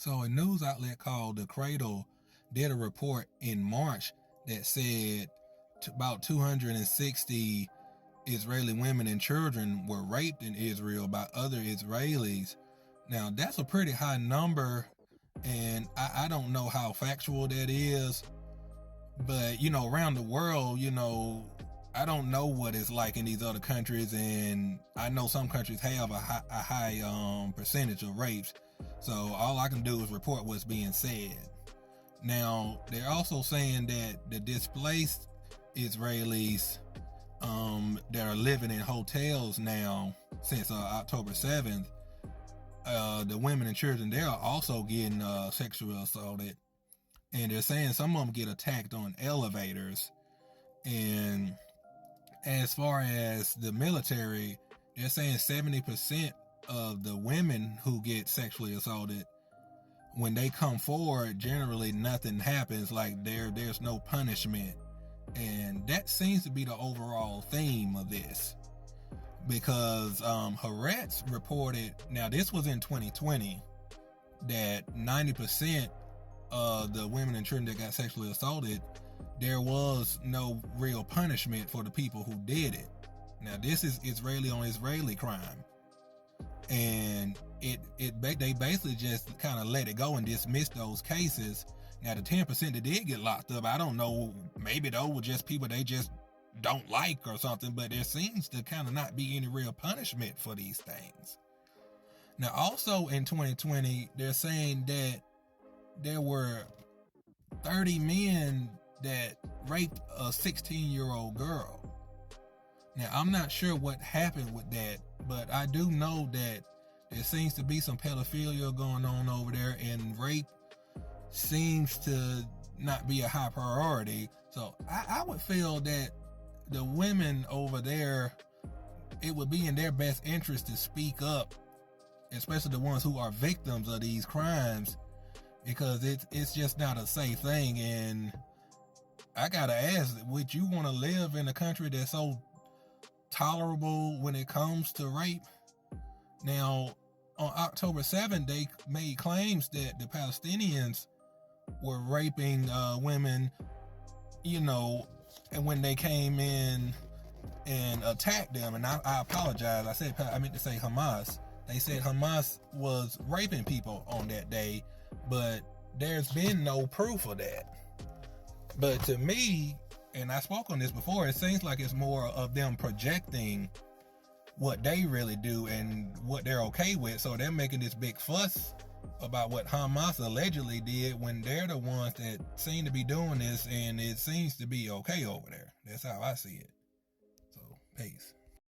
So a news outlet called The Cradle did a report in March that said about 260 Israeli women and children were raped in Israel by other Israelis. Now, that's a pretty high number, and I don't know how factual that is, but, around the world, I don't know what it's like in these other countries, and I know some countries have a high percentage of rapes, so all I can do is report what's being said. Now, they're also saying that the displaced Israelis that are living in hotels now since October 7th, the women and children, they are also getting sexually assaulted. And they're saying some of them get attacked on elevators. And as far as the military, they're saying 70% of the women who get sexually assaulted, when they come forward, generally nothing happens. Like there's no punishment. And that seems to be the overall theme of this. Because Haaretz reported, now this was in 2020, that 90% of the women and children that got sexually assaulted, there was no real punishment for the people who did it. Now this is Israeli on Israeli crime. And they basically just kind of let it go and dismiss those cases. Now the 10% that did get locked up, I don't know, maybe those were just people they just don't like or something, but there seems to kind of not be any real punishment for these things. Now also in 2020, they're saying that there were 30 men that raped a 16-year-old girl. Now I'm not sure what happened with that, but I do know that there seems to be some pedophilia going on over there, and rape seems to not be a high priority. So I would feel that the women over there, it would be in their best interest to speak up, especially the ones who are victims of these crimes, because it's just not a safe thing. And I gotta ask, would you want to live in a country that's so tolerable when it comes to rape? Now, on October 7th, they made claims that the Palestinians were raping women, and when they came in and attacked them, and I apologize, I meant to say Hamas. They said Hamas was raping people on that day, but there's been no proof of that. But to me, and I spoke on this before, it seems like it's more of them projecting what they really do and what they're okay with. So they're making this big fuss about what Hamas allegedly did when they're the ones that seem to be doing this, and it seems to be okay over there. That's how I see it. So, peace.